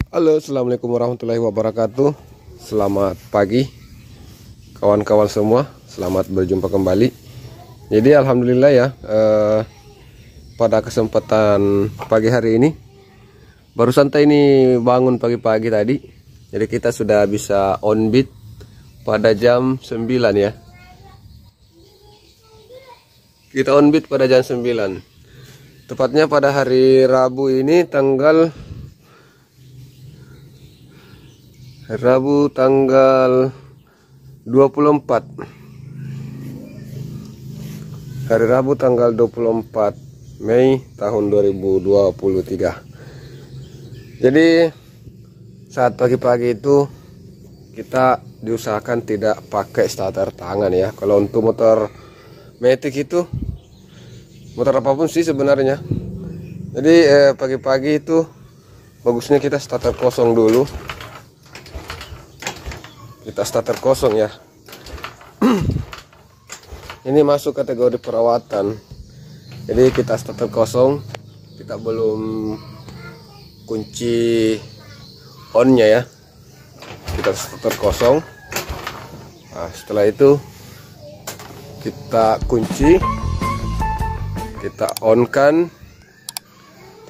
Halo, assalamualaikum warahmatullahi wabarakatuh. Selamat pagi kawan-kawan semua, selamat berjumpa kembali. Jadi alhamdulillah ya, pada kesempatan pagi hari ini baru santai ini bangun pagi-pagi tadi. Jadi kita sudah bisa on beat pada jam 9 ya. Kita on beat pada jam 9. Tepatnya pada hari Rabu ini tanggal 24. Hari Rabu tanggal 24 Mei tahun 2023. Jadi saat pagi-pagi itu kita diusahakan tidak pakai starter tangan ya. Kalau untuk motor matic itu, motor apapun sih sebenarnya. Jadi pagi-pagi itu bagusnya kita starter kosong dulu. Kita starter kosong ya. Ini masuk kategori perawatan. Jadi kita starter kosong, kita belum kunci onnya ya. Kita starter kosong. Nah, setelah itu kita kunci, kita on kan,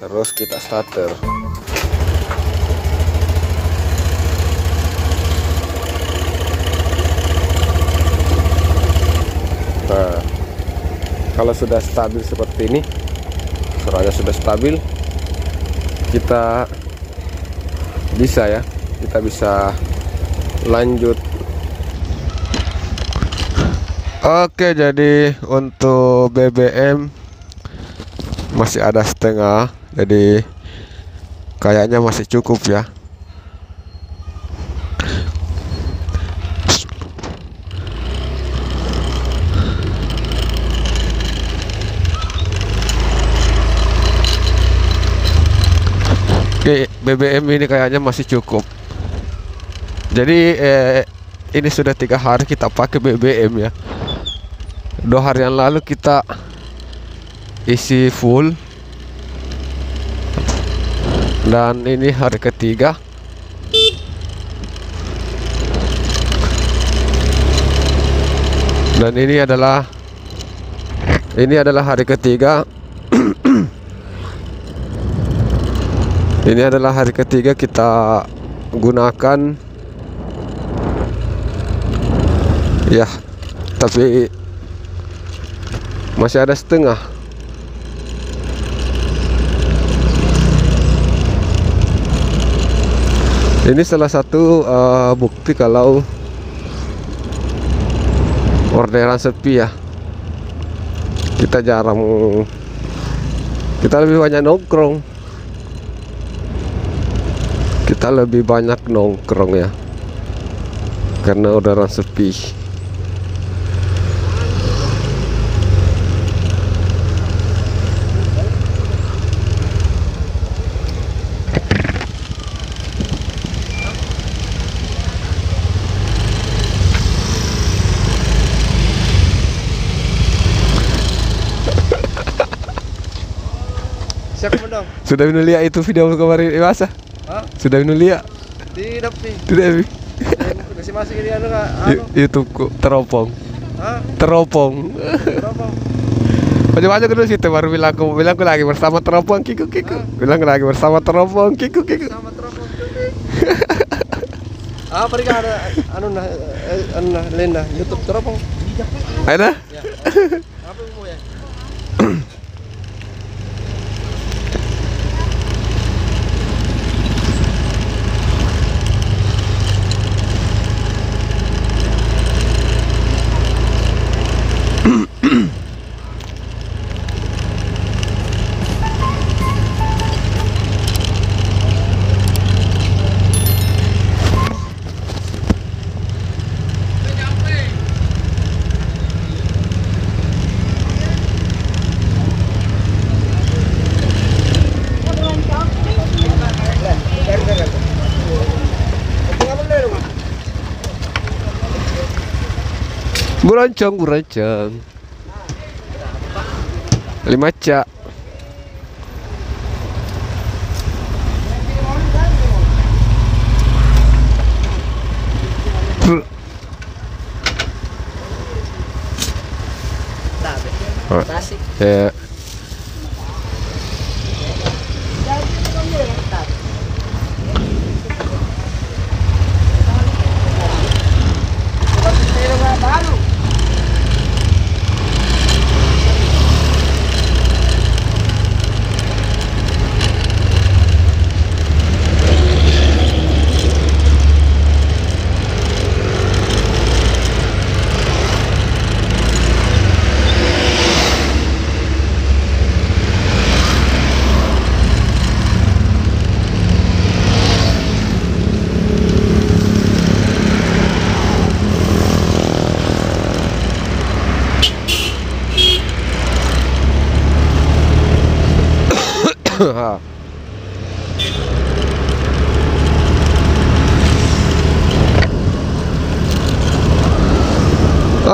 terus kita starter. Nah, kalau sudah stabil seperti ini, suaranya sudah stabil, kita bisa lanjut. Oke, jadi untuk BBM masih ada setengah, jadi kayaknya masih cukup ya. Oke, BBM ini kayaknya masih cukup. Jadi ini sudah 3 hari kita pakai BBM ya. 2 hari yang lalu kita isi full, dan ini hari ketiga. Dan ini adalah hari ketiga. Ini adalah hari ketiga kita gunakan ya, tapi masih ada setengah. Ini salah satu bukti kalau orderan sepi ya. Kita lebih banyak nongkrong. Kita lebih banyak nongkrong ya, karena orderan sepi. Siapa dong? Sudah lihat itu video kemarin masa? Hah? Sudah lihat? Tidak pi. Tidak. Masih masuk ini anu kak? YouTubeku teropong. Hah? Teropong. Teropong. Macam-macam dulu situ baru bilangku lagi bersama teropong kiku. Bilang lagi bersama teropong kiku. Sama teropong. Pergi ada anu nah Lenda YouTube teropong. Ada? Ya. Apa mau ya? Buroncong 5 cak. Ya.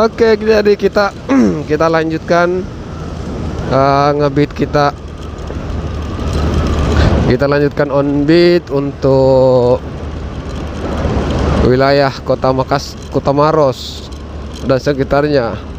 Oke, jadi kita kita lanjutkan ngebeat kita. Kita lanjutkan on beat untuk wilayah Kota Maros dan sekitarnya.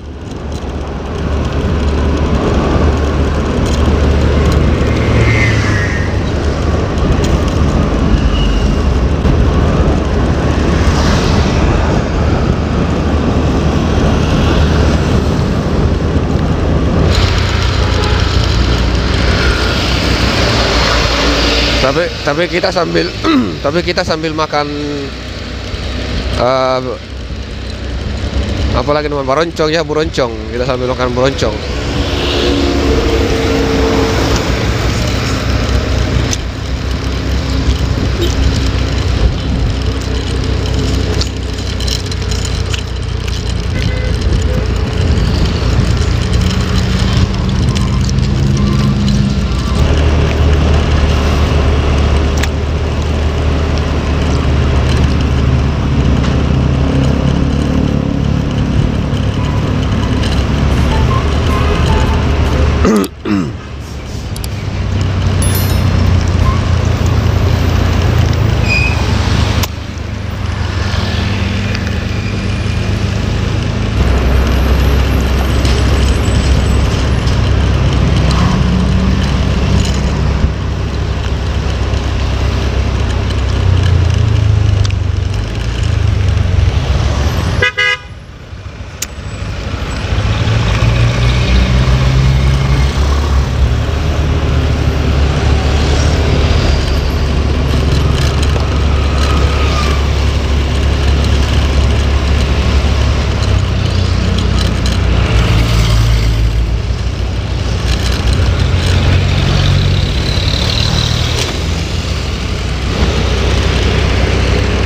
Tapi kita sambil makan apa lagi namanya, baroncong ya, buroncong. Kita sambil makan buroncong.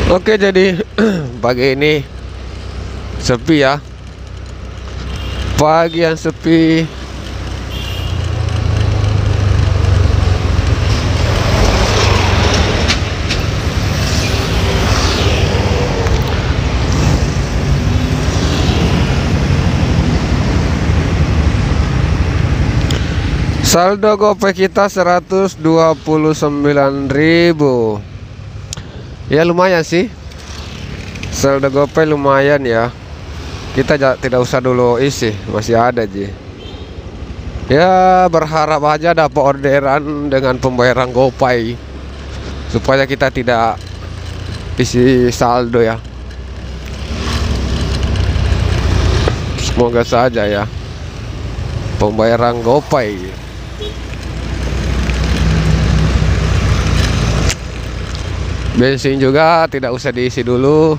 Oke, jadi pagi ini sepi ya. Pagi yang sepi. Saldo GoPay kita 129.000. Ya lumayan sih. Saldo GoPay lumayan ya. Kita tidak usah dulu isi, masih ada Ji. Ya berharap aja dapat orderan dengan pembayaran GoPay supaya kita tidak isi saldo ya. Semoga saja ya pembayaran GoPay. Bensin juga tidak usah diisi dulu.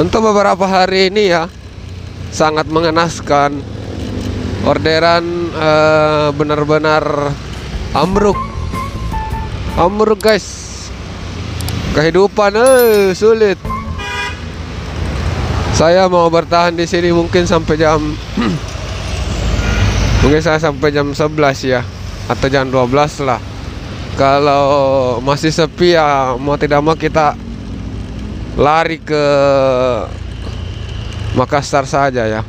Untuk beberapa hari ini ya, sangat mengenaskan. Orderan benar-benar ambruk guys. Kehidupan sulit. Saya mau bertahan di sini mungkin sampai jam mungkin saya sampai jam 11 ya, atau jam 12 lah. Kalau masih sepi ya mau tidak mau kita lari ke Makassar saja ya.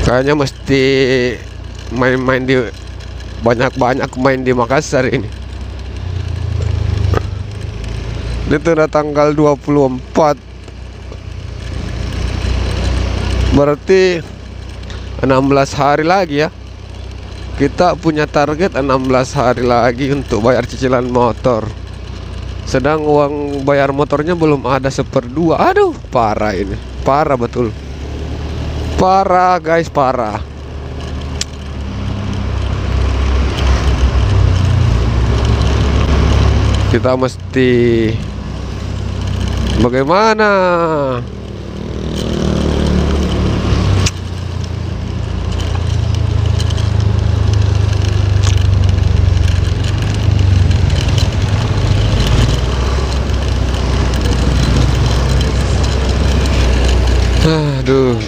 Kayaknya mesti main-main di banyak-banyak main di Makassar ini. Itu udah tanggal 24. Berarti 16 hari lagi ya. Kita punya target 16 hari lagi untuk bayar cicilan motor. Sedang uang bayar motornya belum ada 1/2. Aduh, parah ini. Parah betul. Parah guys, parah. Kita mesti bagaimana? Aduh.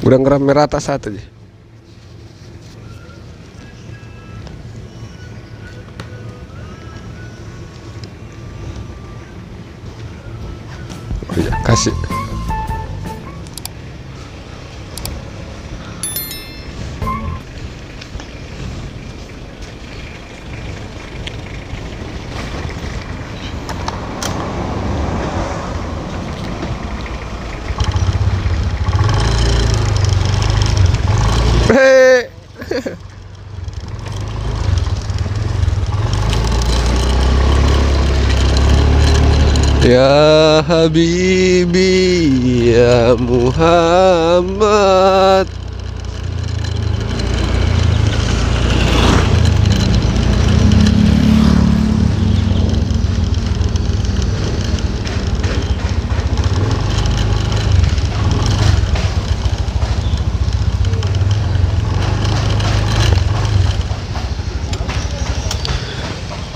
Udah ngeram merata satu aja. Oh iya, kasih. Ya Habibi ya Muhammad.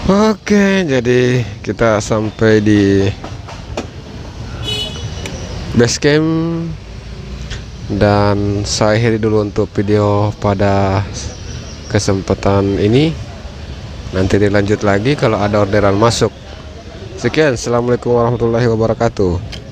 Oke, jadi kita sampai di base camp dan saya akhiri dulu untuk video pada kesempatan ini. Nanti dilanjut lagi kalau ada orderan masuk. Sekian, assalamualaikum warahmatullahi wabarakatuh.